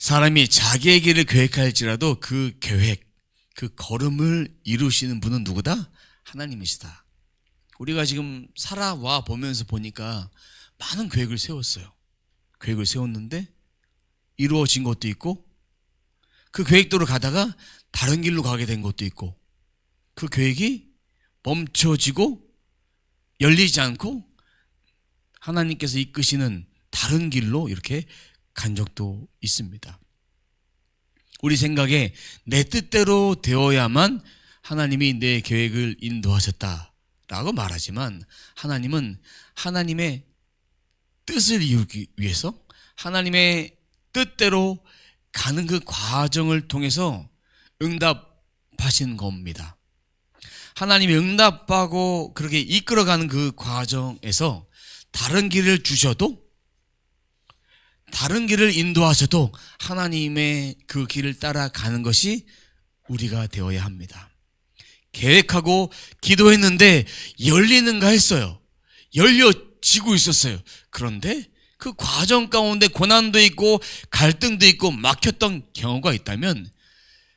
사람이 자기의 길을 계획할지라도 그 계획, 그 걸음을 이루시는 분은 누구다? 하나님이시다. 우리가 지금 살아와 보면서 보니까 많은 계획을 세웠어요. 계획을 세웠는데 이루어진 것도 있고, 그 계획대로 가다가 다른 길로 가게 된 것도 있고, 그 계획이 멈춰지고 열리지 않고 하나님께서 이끄시는 다른 길로 이렇게 간 적도 있습니다. 우리 생각에 내 뜻대로 되어야만 하나님이 내 계획을 인도하셨다라고 말하지만, 하나님은 하나님의 뜻을 이루기 위해서 하나님의 뜻대로 가는 그 과정을 통해서 응답하시는 겁니다. 하나님이 응답하고 그렇게 이끌어가는 그 과정에서 다른 길을 주셔도, 다른 길을 인도하셔도 하나님의 그 길을 따라가는 것이 우리가 되어야 합니다. 계획하고 기도했는데 열리는가 했어요. 열려지고 있었어요. 그런데 그 과정 가운데 고난도 있고 갈등도 있고 막혔던 경우가 있다면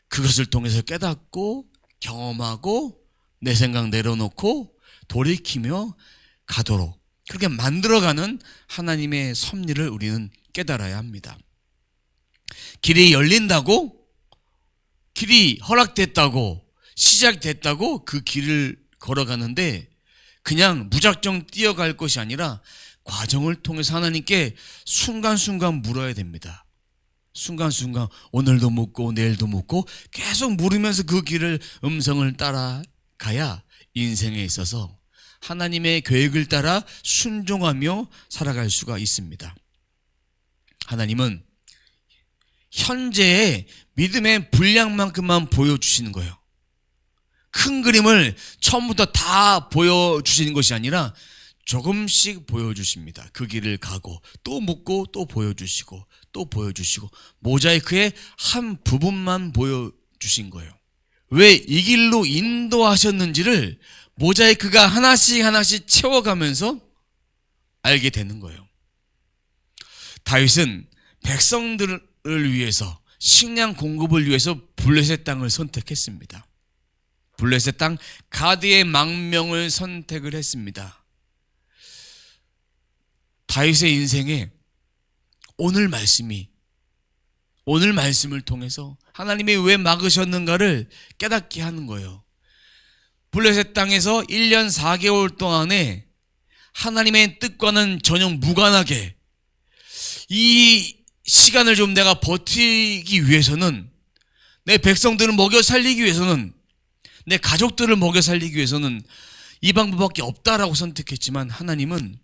그것을 통해서 깨닫고 경험하고 내 생각 내려놓고 돌이키며 가도록 그렇게 만들어가는 하나님의 섭리를 우리는 깨달아야 합니다. 길이 열린다고, 길이 허락됐다고, 시작됐다고 그 길을 걸어가는데 그냥 무작정 뛰어갈 것이 아니라 과정을 통해서 하나님께 순간순간 물어야 됩니다. 순간순간 오늘도 묻고 내일도 묻고 계속 물으면서 그 길을, 음성을 따라가야 인생에 있어서 하나님의 계획을 따라 순종하며 살아갈 수가 있습니다. 하나님은 현재의 믿음의 분량만큼만 보여주시는 거예요. 큰 그림을 처음부터 다 보여주시는 것이 아니라 조금씩 보여주십니다. 그 길을 가고 또 묻고 또 보여주시고 또 보여주시고 모자이크의 한 부분만 보여주신 거예요. 왜 이 길로 인도하셨는지를 모자이크가 하나씩 하나씩 채워가면서 알게 되는 거예요. 다윗은 백성들을 위해서, 식량 공급을 위해서 블레셋 땅을 선택했습니다. 블레셋 땅 가드의 망명을 선택을 했습니다. 다윗의 인생에 오늘 말씀을 통해서 하나님이 왜 막으셨는가를 깨닫게 하는 거예요. 블레셋 땅에서 1년 4개월 동안에 하나님의 뜻과는 전혀 무관하게 이 시간을 좀 내가 버티기 위해서는, 내 백성들을 먹여 살리기 위해서는, 내 가족들을 먹여 살리기 위해서는 이 방법밖에 없다라고 선택했지만, 하나님은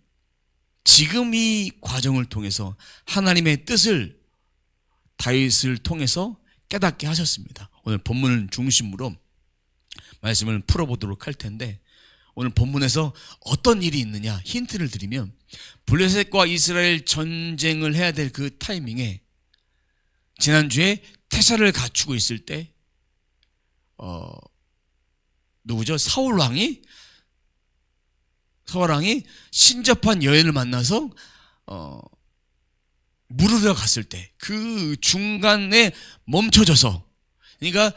지금 이 과정을 통해서 하나님의 뜻을 다윗을 통해서 깨닫게 하셨습니다. 오늘 본문을 중심으로 말씀을 풀어보도록 할 텐데, 오늘 본문에서 어떤 일이 있느냐 힌트를 드리면, 블레셋과 이스라엘 전쟁을 해야 될 그 타이밍에 지난주에 태세를 갖추고 있을 때 누구죠? 사울 왕이 신접한 여인을 만나서 물으러 갔을 때 그 중간에 멈춰져서, 그러니까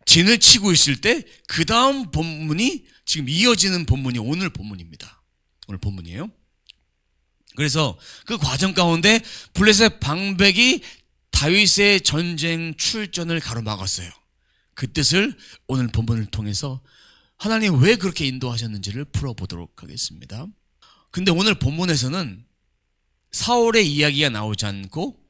진을 치고 있을 때 그 다음 본문이, 지금 이어지는 본문이 오늘 본문입니다. 오늘 본문이에요. 그래서 그 과정 가운데 블레셋 방백이 다윗의 전쟁 출전을 가로막았어요. 그 뜻을 오늘 본문을 통해서 하나님 왜 그렇게 인도하셨는지를 풀어보도록 하겠습니다. 근데 오늘 본문에서는 사울의 이야기가 나오지 않고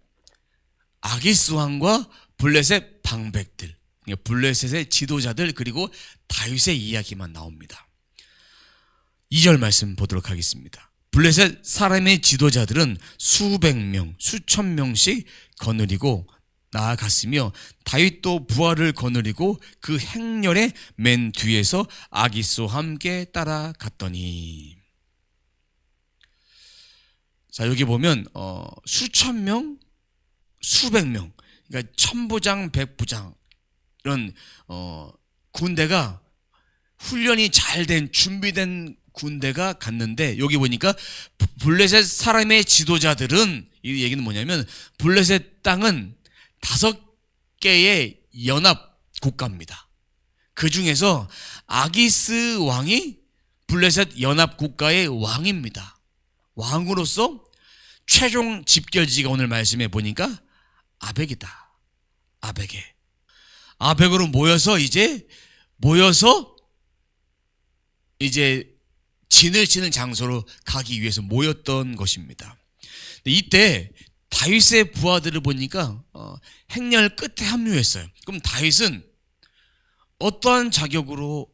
아기스 왕과 블레셋 방백들, 블레셋의 지도자들, 그리고 다윗의 이야기만 나옵니다. 2절 말씀 보도록 하겠습니다. 블레셋 사람의 지도자들은 수백 명, 수천 명씩 거느리고 나아갔으며 다윗도 부하를 거느리고 그 행렬의 맨 뒤에서 아기스와 함께 따라갔더니. 자, 여기 보면 수천 명, 수백 명, 그러니까 천부장, 백부장, 이런 군대가 훈련이 잘 된, 준비된 군대가 갔는데 여기 보니까 블레셋 사람의 지도자들은, 이 얘기는 뭐냐면 블레셋 땅은 5개의 연합 국가입니다. 그 중에서 아기스 왕이 블레셋 연합 국가의 왕입니다. 왕으로서 최종 집결지가 오늘 말씀해 보니까 아벡이다. 아벡으로 모여서 진을 치는 장소로 가기 위해서 모였던 것입니다. 이때 다윗의 부하들을 보니까 행렬 끝에 합류했어요. 그럼 다윗은 어떠한 자격으로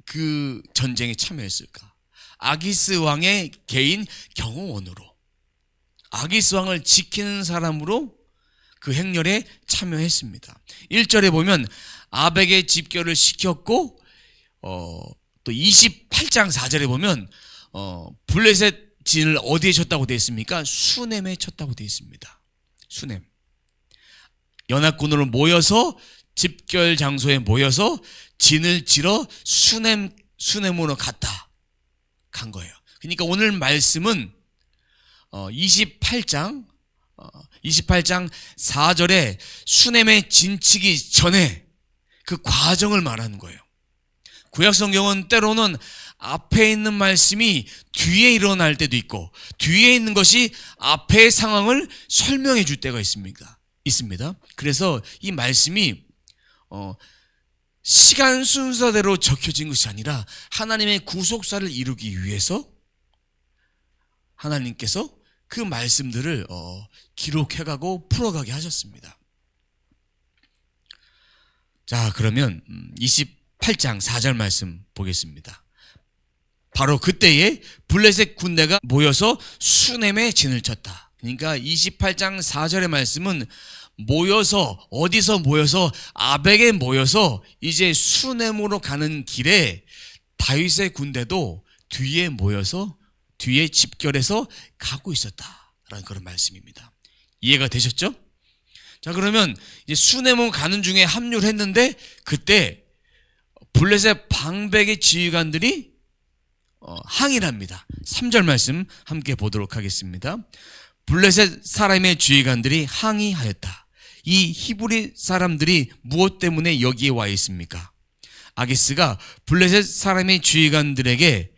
그 전쟁에 참여했을까? 아기스 왕의 개인 경호원으로, 아기스 왕을 지키는 사람으로 그 행렬에 참여했습니다. 1절에 보면 아벡의 집결을 시켰고, 또 28장 4절에 보면 블레셋 진을 어디에 쳤다고 되어 있습니까? 수넴에 쳤다고 되어 있습니다. 수넴. 연합군으로 모여서 집결 장소에 모여서 진을 치러 수넴으로 간 거예요. 그러니까 오늘 말씀은 28장 4절에 수넴에 진치기 전에 그 과정을 말하는 거예요. 구약 성경은 때로는 앞에 있는 말씀이 뒤에 일어날 때도 있고, 뒤에 있는 것이 앞의 상황을 설명해 줄 때가 있습니다. 그래서 이 말씀이 시간 순서대로 적혀진 것이 아니라 하나님의 구속사를 이루기 위해서 하나님께서 그 말씀들을 기록해가고 풀어가게 하셨습니다. 자, 그러면 28장 4절 말씀 보겠습니다. 바로 그때에 블레셋 군대가 모여서 수넴에 진을 쳤다. 그러니까 28장 4절의 말씀은 어디서 모여서 아벡에 모여서 이제 수넴으로 가는 길에 다윗의 군대도 뒤에 모여서 뒤에 집결해서 가고 있었다라는 그런 말씀입니다. 이해가 되셨죠? 자, 그러면 이제 수넴으로 가는 중에 합류를 했는데 그때 블레셋 방백의 지휘관들이 항의를 합니다. 3절 말씀 함께 보도록 하겠습니다. 블레셋 사람의 지휘관들이 항의하였다. 이 히브리 사람들이 무엇 때문에 여기에 와 있습니까? 아기스가 블레셋 사람의 지휘관들에게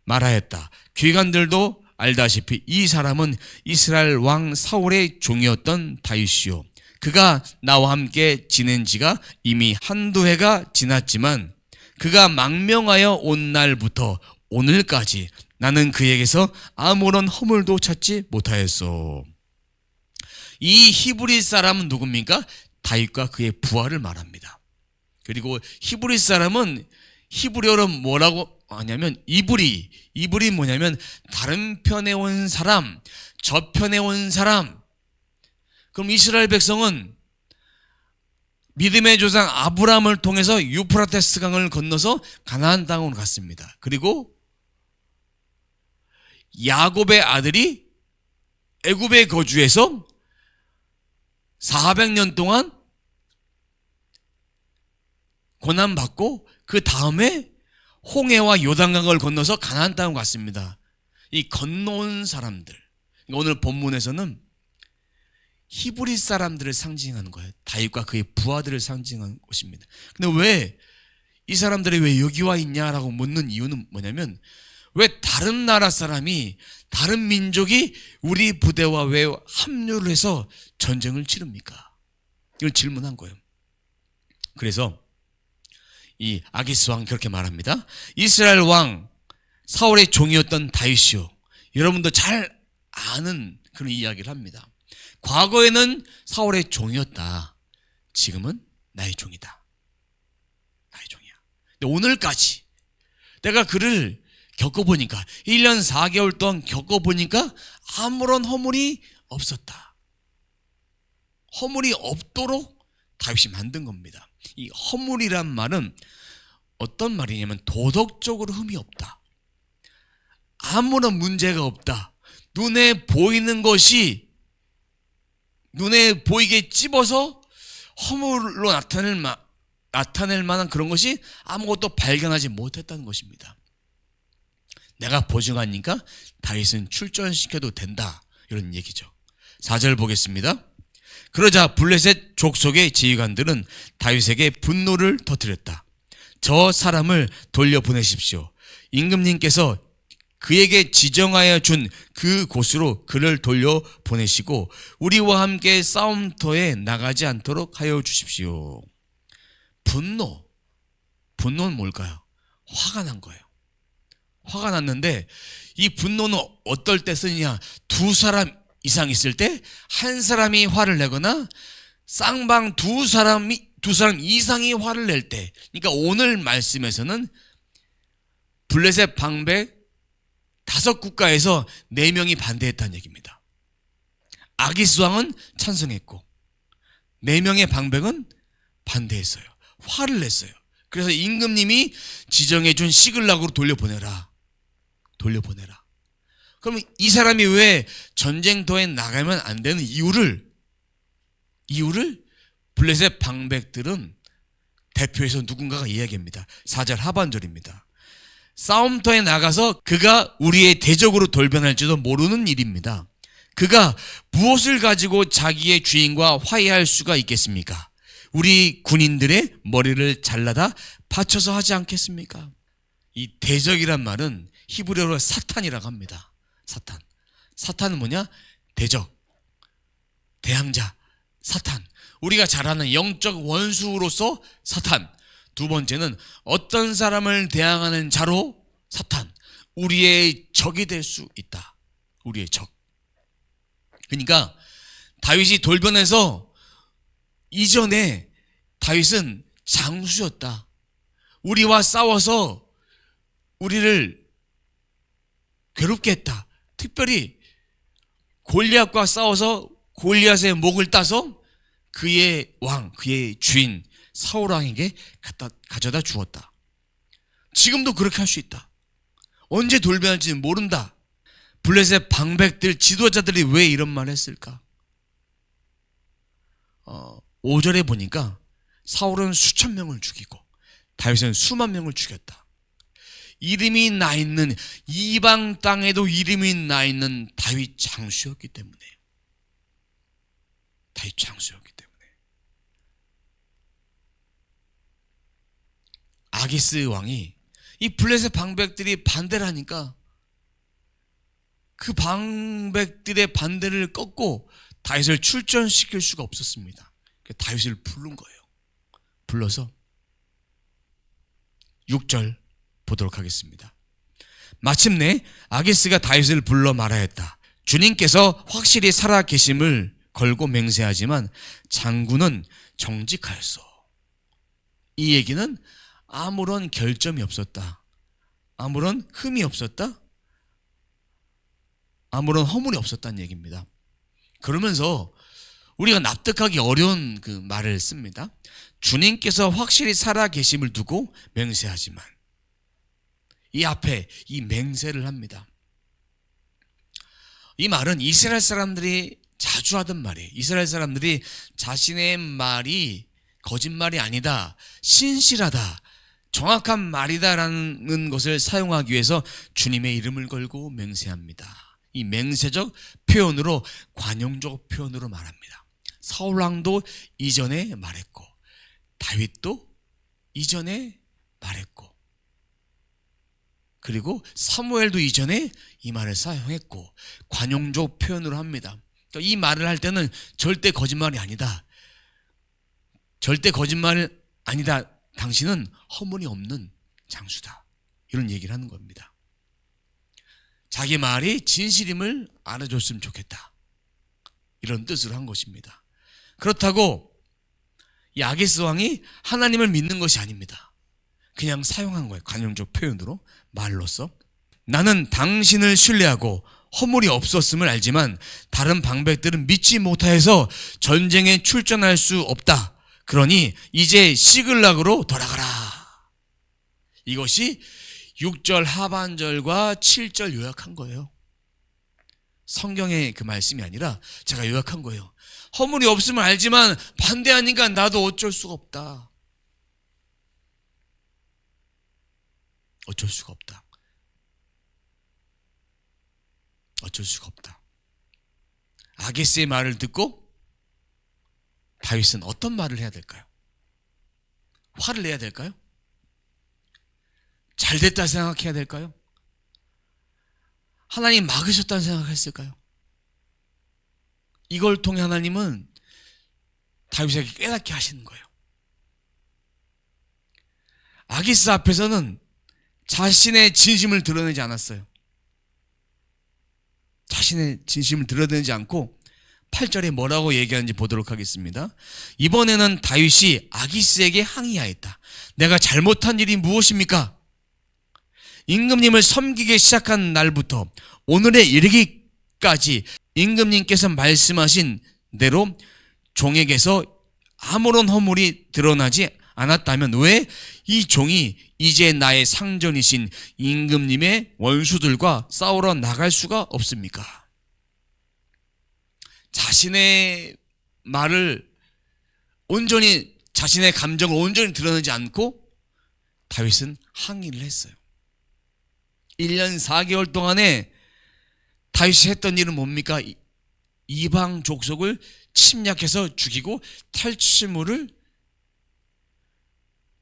말하였다. 지휘관들도 알다시피 이 사람은 이스라엘 왕 사울의 종이었던 다윗이요, 그가 나와 함께 지낸 지가 이미 한두 해가 지났지만 그가 망명하여 온 날부터 오늘까지 나는 그에게서 아무런 허물도 찾지 못하였소. 이 히브리 사람은 누굽니까? 다윗과 그의 부하를 말합니다. 그리고 히브리 사람은 히브리어로 뭐라고 하냐면 이브리 뭐냐면 다른 편에 온 사람, 저편에 온 사람. 그럼 이스라엘 백성은 믿음의 조상 아브라함을 통해서 유프라테스 강을 건너서 가나안 땅으로 갔습니다. 그리고 야곱의 아들이 애굽에 거주해서 400년 동안 고난받고 그 다음에 홍해와 요단강을 건너서 가나안 땅으로 갔습니다. 이 건너온 사람들, 오늘 본문에서는 히브리 사람들을 상징하는 거예요. 다윗과 그의 부하들을 상징하는 것입니다. 근데 왜 이 사람들이 왜 여기 와 있냐라고 묻는 이유는 뭐냐면, 왜 다른 나라 사람이, 다른 민족이 우리 부대와 왜 합류를 해서 전쟁을 치릅니까? 이걸 질문한 거예요. 그래서 이 아기스 왕 그렇게 말합니다. 이스라엘 왕 사울의 종이었던 다윗이요, 여러분도 잘 아는 그런 이야기를 합니다. 과거에는 사울의 종이었다. 지금은 나의 종이다. 나의 종이야. 근데 오늘까지 내가 그를 겪어보니까, 1년 4개월 동안 겪어보니까 아무런 허물이 없었다. 허물이 없도록 다윗이 만든 겁니다. 이 허물이란 말은 어떤 말이냐면 도덕적으로 흠이 없다, 아무런 문제가 없다, 눈에 보이는 것이 눈에 보이게 찝어서 허물로 나타낼 만한 그런 것이 아무것도 발견하지 못했다는 것입니다. 내가 보증하니까 다윗은 출전시켜도 된다. 이런 얘기죠. 4절 보겠습니다. 그러자 블레셋 족속의 지휘관들은 다윗에게 분노를 터뜨렸다. 저 사람을 돌려보내십시오. 임금님께서 그에게 지정하여 준 그 곳으로 그를 돌려보내시고 우리와 함께 싸움터에 나가지 않도록 하여 주십시오. 분노는 뭘까요? 화가 난 거예요. 화가 났는데 이 분노는 어떨 때 쓰느냐? 두 사람 이상 있을 때 한 사람이 화를 내거나 쌍방 두 사람 이상이 화를 낼 때. 그러니까 오늘 말씀에서는 블레셋 방백 5국가에서 4명이 반대했다는 얘기입니다. 아기스 왕은 찬성했고 4명의 방백은 반대했어요. 화를 냈어요. 그래서 임금님이 지정해준 시글락으로 돌려보내라. 그러면 이 사람이 왜 전쟁터에 나가면 안 되는 이유를 블레셋 방백들은 대표해서 누군가가 이야기합니다. 4절 하반절입니다. 싸움터에 나가서 그가 우리의 대적으로 돌변할지도 모르는 일입니다. 그가 무엇을 가지고 자기의 주인과 화해할 수가 있겠습니까? 우리 군인들의 머리를 잘라다 바쳐서 하지 않겠습니까? 이 대적이란 말은 히브리어로 사탄이라고 합니다. 사탄은 뭐냐? 대적, 대항자, 사탄. 우리가 잘 아는 영적 원수로서 사탄. 두 번째는 어떤 사람을 대항하는 자로 사탄. 우리의 적이 될 수 있다. 우리의 적. 그러니까 다윗이 돌변해서 이전에 다윗은 장수였다. 우리와 싸워서 우리를 괴롭게 했다. 특별히 골리앗과 싸워서 골리앗의 목을 따서 그의 왕, 그의 주인 사울 왕에게 가져다 주었다. 지금도 그렇게 할 수 있다. 언제 돌변할지는 모른다. 블레셋 방백들 지도자들이 왜 이런 말을 했을까? 5절에 보니까 사울은 수천 명을 죽이고 다윗은 수만 명을 죽였다. 이름이 나 있는 이방 땅에도 이름이 나 있는 다윗 장수였기 때문에. 아기스 왕이 이 블레셋 방백들이 반대를 하니까 그 방백들의 반대를 꺾고 다윗을 출전시킬 수가 없었습니다. 다윗을 부른 거예요. 불러서 6절 보도록 하겠습니다. 마침내 아기스가 다윗을 불러 말하였다. 주님께서 확실히 살아 계심을 걸고 맹세하지만 장군은 정직하였소. 이 얘기는 아무런 결점이 없었다. 아무런 흠이 없었다. 아무런 허물이 없었다는 얘기입니다. 그러면서 우리가 납득하기 어려운 그 말을 씁니다. 주님께서 확실히 살아 계심을 두고 맹세하지만. 이 앞에 이 맹세를 합니다. 이 말은 이스라엘 사람들이 자주 하던 말이에요. 이스라엘 사람들이 자신의 말이 거짓말이 아니다, 신실하다, 정확한 말이다라는 것을 사용하기 위해서 주님의 이름을 걸고 맹세합니다. 이 맹세적 표현으로, 관용적 표현으로 말합니다. 사울왕도 이전에 말했고 다윗도 이전에 말했고 그리고 사무엘도 이전에 이 말을 사용했고 관용적 표현으로 합니다. 그러니까 이 말을 할 때는 절대 거짓말이 아니다. 절대 거짓말 아니다. 당신은 허물이 없는 장수다. 이런 얘기를 하는 겁니다. 자기 말이 진실임을 알아줬으면 좋겠다. 이런 뜻으로 한 것입니다. 그렇다고 이 아기스 왕이 하나님을 믿는 것이 아닙니다. 그냥 사용한 거예요. 관용적 표현으로, 말로써. 나는 당신을 신뢰하고 허물이 없었음을 알지만 다른 방백들은 믿지 못하여서 전쟁에 출전할 수 없다. 그러니 이제 시글락으로 돌아가라. 이것이 6절 하반절과 7절 요약한 거예요. 성경의 그 말씀이 아니라 제가 요약한 거예요. 허물이 없음을 알지만 반대하니까 나도 어쩔 수가 없다. 어쩔 수가 없다. 어쩔 수가 없다. 아기스의 말을 듣고 다윗은 어떤 말을 해야 될까요? 화를 내야 될까요? 잘됐다 생각해야 될까요? 하나님 막으셨다는 생각했을까요? 이걸 통해 하나님은 다윗에게 깨닫게 하시는 거예요. 아기스 앞에서는 자신의 진심을 드러내지 않았어요. 자신의 진심을 드러내지 않고 8절에 뭐라고 얘기하는지 보도록 하겠습니다. 이번에는 다윗이 아기스에게 항의하였다. 내가 잘못한 일이 무엇입니까? 임금님을 섬기기 시작한 날부터 오늘에 이르기까지 임금님께서 말씀하신 대로 종에게서 아무런 허물이 드러나지 않았다면 왜 이 종이 이제 나의 상전이신 임금님의 원수들과 싸우러 나갈 수가 없습니까? 자신의 말을 온전히, 자신의 감정을 온전히 드러내지 않고 다윗은 항의를 했어요. 1년 4개월 동안에 다윗이 했던 일은 뭡니까? 이방 족속을 침략해서 죽이고 탈취물을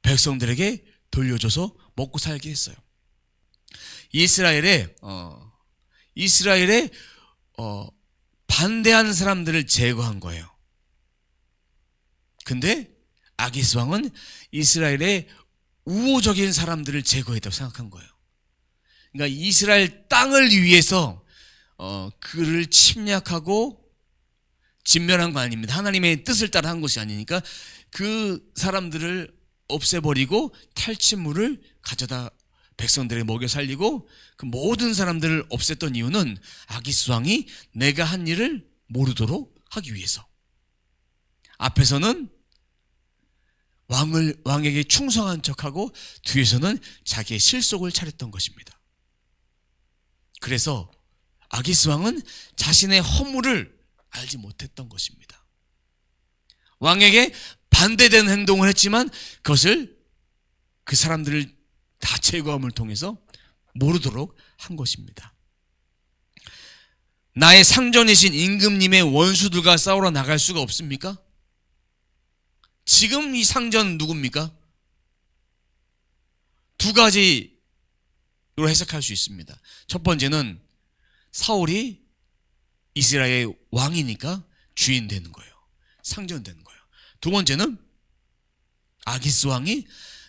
백성들에게 돌려줘서 먹고 살게 했어요. 이스라엘에 반대하는 사람들을 제거한 거예요. 근데 아기스 왕은 이스라엘의 우호적인 사람들을 제거했다고 생각한 거예요. 그러니까 이스라엘 땅을 위해서 그를 침략하고 진멸한 거 아닙니다. 하나님의 뜻을 따라 한 것이 아니니까 그 사람들을 없애버리고 탈취물을 가져다 백성들에게 먹여 살리고 그 모든 사람들을 없앴던 이유는 아기스 왕이 내가 한 일을 모르도록 하기 위해서. 앞에서는 왕에게 충성한 척하고 뒤에서는 자기의 실속을 차렸던 것입니다. 그래서 아기스 왕은 자신의 허물을 알지 못했던 것입니다. 왕에게 반대되는 행동을 했지만 그것을 그 사람들을 다 제거함을 통해서 모르도록 한 것입니다. 나의 상전이신 임금님의 원수들과 싸우러 나갈 수가 없습니까? 지금 이 상전 누굽니까? 두 가지로 해석할 수 있습니다. 첫 번째는 사울이 이스라엘 왕이니까 주인 되는 거예요. 상전 되는 거예요. 두 번째는 아기스 왕이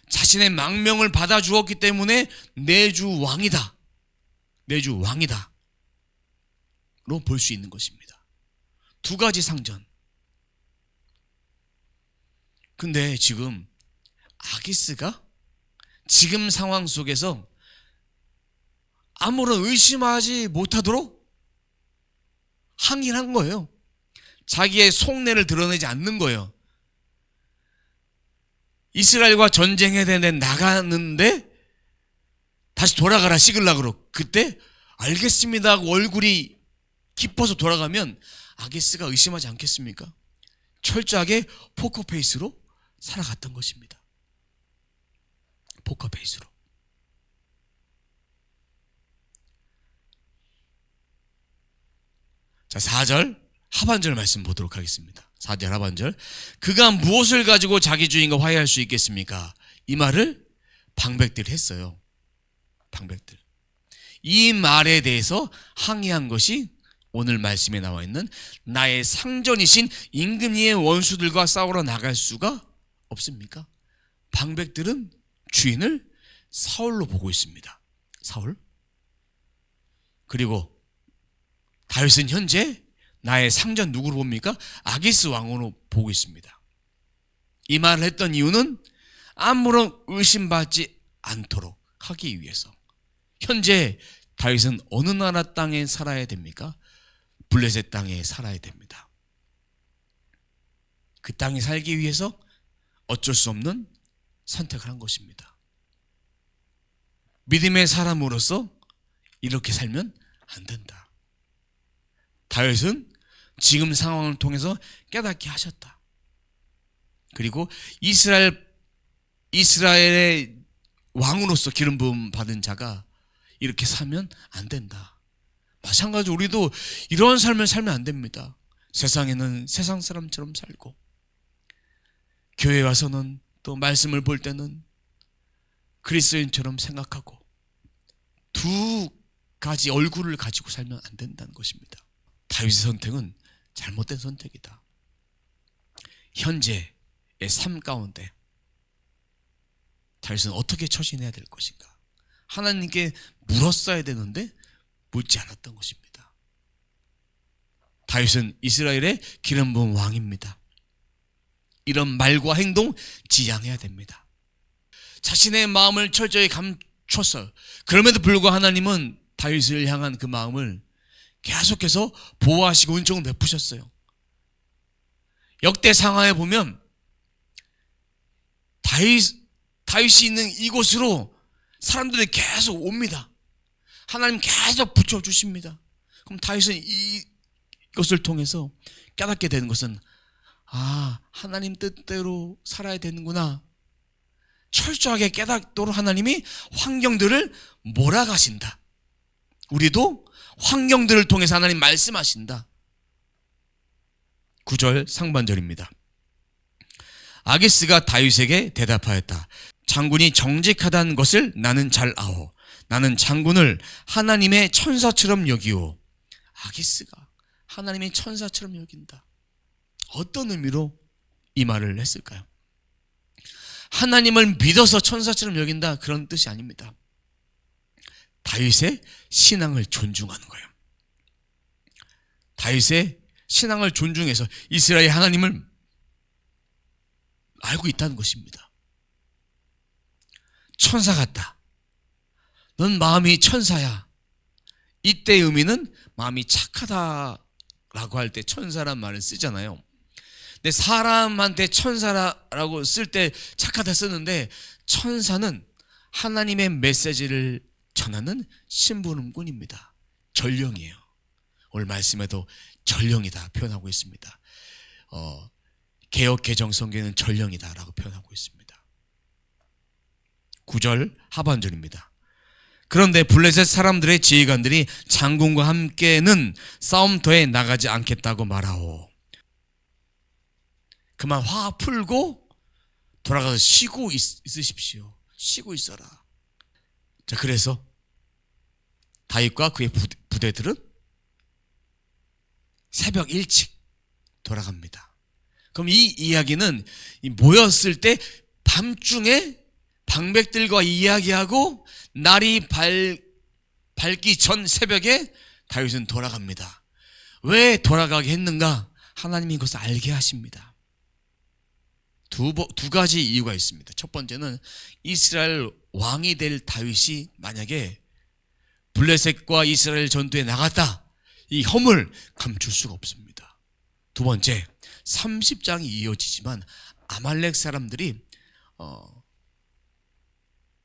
자신의 망명을 받아 주었기 때문에 내주 왕이다. 내주 왕이다. 로 볼 수 있는 것입니다. 두 가지 상전. 근데 지금 아기스가 지금 상황 속에서 아무런 의심하지 못하도록 항의를 한 거예요. 자기의 속내를 드러내지 않는 거예요. 이스라엘과 전쟁해야 되는데 나가는데 다시 돌아가라 시글락으로. 그때 알겠습니다 하고 얼굴이 깊어서 돌아가면 아기스가 의심하지 않겠습니까? 철저하게 포커페이스로 살아갔던 것입니다. 포커페이스로. 자, 4절 하반절 말씀 보도록 하겠습니다. 4절 하반절. 그가 무엇을 가지고 자기 주인과 화해할 수 있겠습니까? 이 말을 방백들이 했어요. 방백들. 이 말에 대해서 항의한 것이 오늘 말씀에 나와 있는 나의 상전이신 임금님의 원수들과 싸우러 나갈 수가 없습니까? 방백들은 주인을 사울로 보고 있습니다. 사울. 그리고 다윗은 현재 나의 상전 누구로 봅니까? 아기스 왕으로 보고 있습니다. 이 말을 했던 이유는 아무런 의심받지 않도록 하기 위해서. 현재 다윗은 어느 나라 땅에 살아야 됩니까? 블레셋 땅에 살아야 됩니다. 그 땅에 살기 위해서 어쩔 수 없는 선택을 한 것입니다. 믿음의 사람으로서 이렇게 살면 안 된다. 다윗은 지금 상황을 통해서 깨닫게 하셨다. 그리고 이스라엘의 왕으로서 기름 부음 받은 자가 이렇게 살면 안 된다. 마찬가지로 우리도 이런 삶을 살면 안 됩니다. 세상에는 세상 사람처럼 살고, 교회 와서는 또 말씀을 볼 때는 그리스도인처럼 생각하고, 두 가지 얼굴을 가지고 살면 안 된다는 것입니다. 다윗의 선택은 잘못된 선택이다. 현재의 삶 가운데 다윗은 어떻게 처신해야 될 것인가? 하나님께 물었어야 되는데 묻지 않았던 것입니다. 다윗은 이스라엘의 기름 부은 왕입니다. 이런 말과 행동 지양해야 됩니다. 자신의 마음을 철저히 감췄어요. 그럼에도 불구하고 하나님은 다윗을 향한 그 마음을 계속해서 보호하시고 은총을 베푸셨어요. 역대 상하에 보면 다윗이 있는 이곳으로 사람들이 계속 옵니다. 하나님 계속 붙여주십니다. 그럼 다윗은 이것을 통해서 깨닫게 되는 것은, 하나님 뜻대로 살아야 되는구나. 철저하게 깨닫도록 하나님이 환경들을 몰아가신다. 우리도 환경들을 통해서 하나님 말씀하신다. 9절 상반절입니다. 아기스가 다윗에게 대답하였다. 장군이 정직하다는 것을 나는 잘 아오. 나는 장군을 하나님의 천사처럼 여기오. 아기스가 하나님의 천사처럼 여긴다. 어떤 의미로 이 말을 했을까요? 하나님을 믿어서 천사처럼 여긴다, 그런 뜻이 아닙니다. 다윗의 신앙을 존중하는 거예요. 다윗의 신앙을 존중해서 이스라엘 하나님을 알고 있다는 것입니다. 천사 같다. 넌 마음이 천사야. 이때의 의미는 마음이 착하다라고 할 때 천사란 말을 쓰잖아요. 근데 사람한테 천사라고 쓸 때 착하다 쓰는데, 천사는 하나님의 메시지를 전하는 심부름꾼입니다. 전령이에요. 오늘 말씀에도 전령이다 표현하고 있습니다. 개역 개정 성경에는 전령이다라고 표현하고 있습니다. 9절 하반절입니다. 그런데 블레셋 사람들의 지휘관들이 장군과 함께는 싸움터에 나가지 않겠다고 말하오. 그만 화 풀고 돌아가서 쉬고 있으십시오. 쉬고 있어라. 자, 그래서 다윗과 그의 부대들은 새벽 일찍 돌아갑니다. 그럼 이 이야기는 모였을 때 밤중에 방백들과 이야기하고 날이 밝기 전 새벽에 다윗은 돌아갑니다. 왜 돌아가게 했는가? 하나님이 그것을 알게 하십니다. 두 가지 이유가 있습니다. 첫 번째는 이스라엘 왕이 될 다윗이 만약에 블레셋과 이스라엘 전투에 나갔다, 이 혐을 감출 수가 없습니다. 두 번째, 30장이 이어지지만 아말렉 사람들이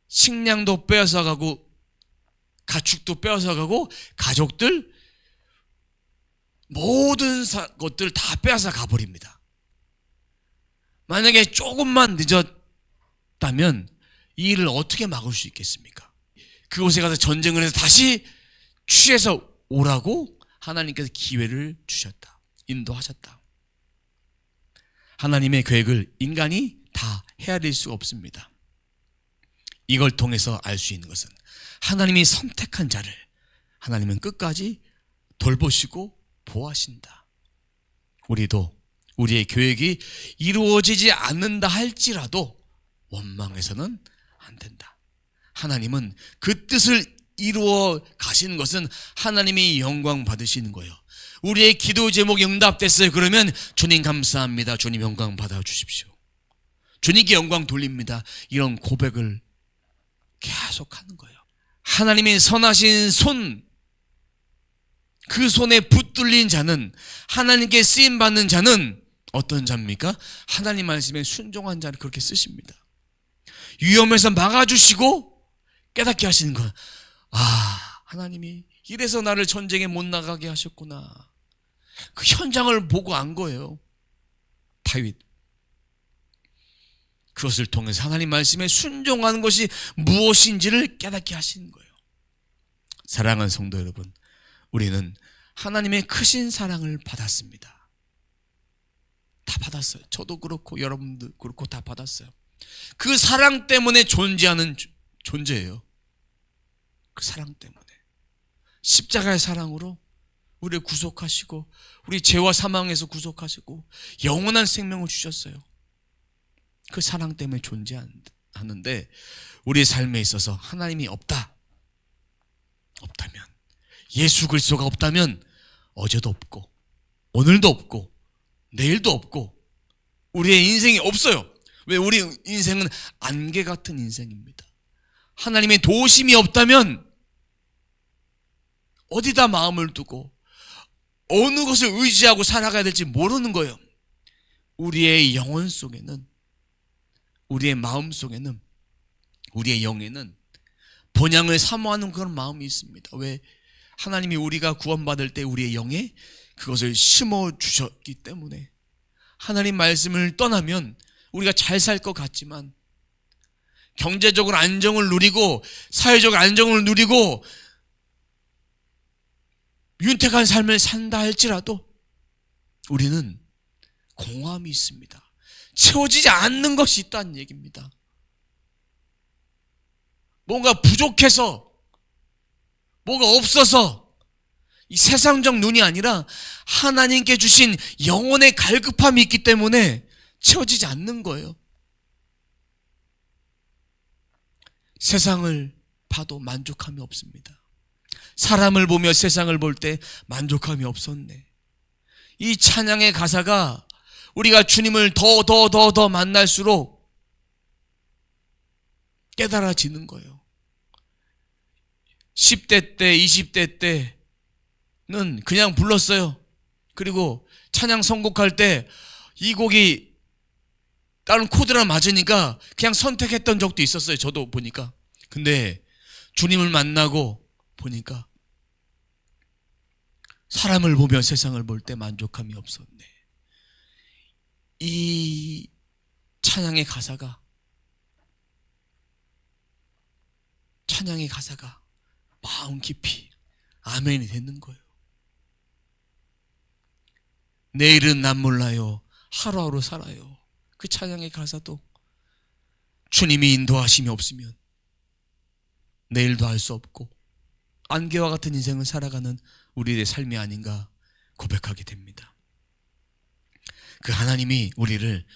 식량도 빼앗아가고 가축도 빼앗아가고 가족들 모든 것들 다 빼앗아 가버립니다. 만약에 조금만 늦었다면 이 일을 어떻게 막을 수 있겠습니까? 그곳에 가서 전쟁을 해서 다시 취해서 오라고 하나님께서 기회를 주셨다. 인도하셨다. 하나님의 계획을 인간이 다 헤아릴 수가 없습니다. 이걸 통해서 알 수 있는 것은 하나님이 선택한 자를 하나님은 끝까지 돌보시고 보호하신다. 우리도 우리의 계획이 이루어지지 않는다 할지라도 원망해서는 안 된다. 하나님은 그 뜻을 이루어 가시는 것은 하나님이 영광 받으시는 거예요. 우리의 기도 제목이 응답됐어요. 그러면 주님 감사합니다. 주님 영광 받아주십시오. 주님께 영광 돌립니다. 이런 고백을 계속하는 거예요. 하나님의 선하신 손, 그 손에 붙들린 자는, 하나님께 쓰임받는 자는 어떤 자입니까? 하나님 말씀에 순종한 자를 그렇게 쓰십니다. 위험에서 막아주시고 깨닫게 하시는 것. 하나님이 이래서 나를 전쟁에 못 나가게 하셨구나. 그 현장을 보고 안 거예요. 다윗. 그것을 통해서 하나님 말씀에 순종하는 것이 무엇인지를 깨닫게 하시는 거예요. 사랑하는 성도 여러분, 우리는 하나님의 크신 사랑을 받았습니다. 다 받았어요. 저도 그렇고 여러분도 그렇고 다 받았어요. 그 사랑 때문에 존재하는 존재예요. 그 사랑 때문에. 십자가의 사랑으로 우리를 구속하시고 우리 죄와 사망에서 구속하시고 영원한 생명을 주셨어요. 그 사랑 때문에 존재하는데 우리의 삶에 있어서 하나님이 없다면, 예수 그리스도가 없다면 어제도 없고 오늘도 없고 내일도 없고 우리의 인생이 없어요. 왜? 우리 인생은 안개 같은 인생입니다. 하나님의 도우심이 없다면 어디다 마음을 두고 어느 것을 의지하고 살아가야 될지 모르는 거예요. 우리의 영혼 속에는, 우리의 마음 속에는, 우리의 영에는 번영을 사모하는 그런 마음이 있습니다. 왜? 하나님이 우리가 구원받을 때 우리의 영에 그것을 심어주셨기 때문에. 하나님 말씀을 떠나면 우리가 잘 살 것 같지만, 경제적으로 안정을 누리고 사회적 안정을 누리고 윤택한 삶을 산다 할지라도 우리는 공허함이 있습니다. 채워지지 않는 것이 있다는 얘기입니다. 뭔가 부족해서, 뭐가 없어서, 이 세상적 눈이 아니라 하나님께 주신 영혼의 갈급함이 있기 때문에 채워지지 않는 거예요. 세상을 봐도 만족함이 없습니다. 사람을 보며 세상을 볼 때 만족함이 없었네. 이 찬양의 가사가 우리가 주님을 더 만날수록 깨달아지는 거예요. 10대 때, 20대 때는 그냥 불렀어요. 그리고 찬양 선곡할 때 이 곡이 다른 코드랑 맞으니까 그냥 선택했던 적도 있었어요. 저도 보니까. 근데 주님을 만나고 보니까 사람을 보며 세상을 볼 때 만족함이 없었네. 이 찬양의 가사가 마음 깊이 아멘이 되는 거예요. 내일은 난 몰라요. 하루하루 살아요. 그 찬양의 가사도 주님이 인도하심이 없으면 내일도 알 수 없고 안개와 같은 인생을 살아가는 우리의 삶이 아닌가 고백하게 됩니다. 그 하나님이 우리를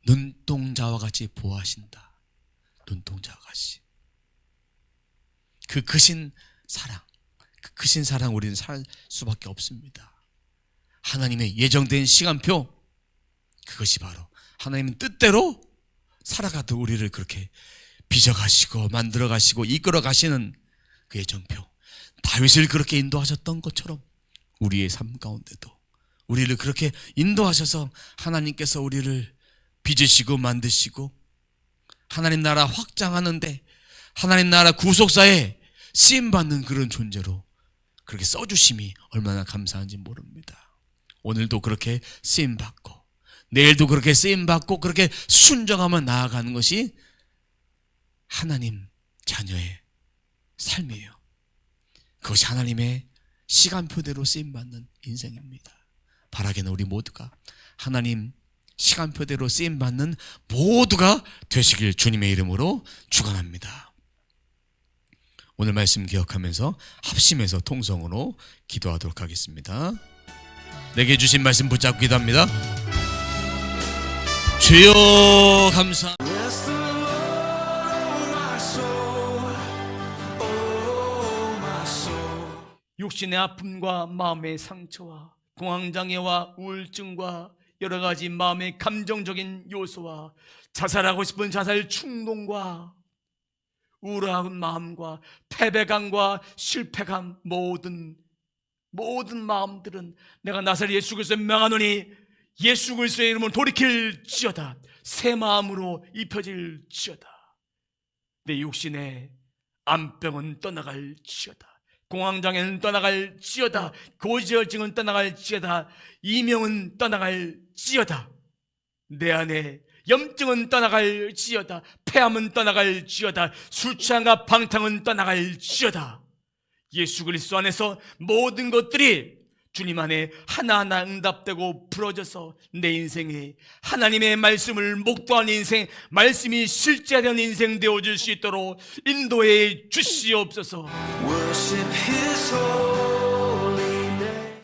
눈동자와 같이 보호하신다. 눈동자와 같이. 그 크신 사랑 우리는 살 수밖에 없습니다. 하나님의 예정된 시간표, 그것이 바로 하나님은 뜻대로 살아가도 우리를 그렇게 빚어가시고 만들어가시고 이끌어가시는 그 예정표. 다윗을 그렇게 인도하셨던 것처럼 우리의 삶 가운데도 우리를 그렇게 인도하셔서 하나님께서 우리를 빚으시고 만드시고 하나님 나라 확장하는데, 하나님 나라 구속사에 쓰임받는 그런 존재로 그렇게 써주심이 얼마나 감사한지 모릅니다. 오늘도 그렇게 쓰임받고 내일도 그렇게 쓰임받고 그렇게 순종하며 나아가는 것이 하나님 자녀의 삶이에요. 그것이 하나님의 시간표대로 쓰임받는 인생입니다. 바라기는 우리 모두가 하나님 시간표대로 쓰임받는 모두가 되시길 주님의 이름으로 축원합니다. 오늘 말씀 기억하면서 합심해서 통성으로 기도하도록 하겠습니다. 내게 주신 말씀 붙잡고 기도합니다. 주여 감사합니다. 육신의 아픔과 마음의 상처와 공황장애와 우울증과 여러 가지 마음의 감정적인 요소와 자살하고 싶은 자살 충동과 우울한 마음과 패배감과 실패감, 모든 마음들은 내가 나사렛 예수 그리스도의 명하노니 예수 그리스도의 이름을 돌이킬지어다. 새 마음으로 입혀질지어다. 내 육신의 암병은 떠나갈지어다. 공황장애는 떠나갈지어다. 고지혈증은 떠나갈지어다. 이명은 떠나갈지어다. 내 안에 염증은 떠나갈지어다. 폐암은 떠나갈지어다. 술 취함과 방탕은 떠나갈지어다. 예수 그리스도 안에서 모든 것들이 주님 안에 하나하나 응답되고 풀어져서 내 인생에 하나님의 말씀을 목도한 인생, 말씀이 실제된 인생 되어줄 수 있도록 인도해 주시옵소서. Worship His holy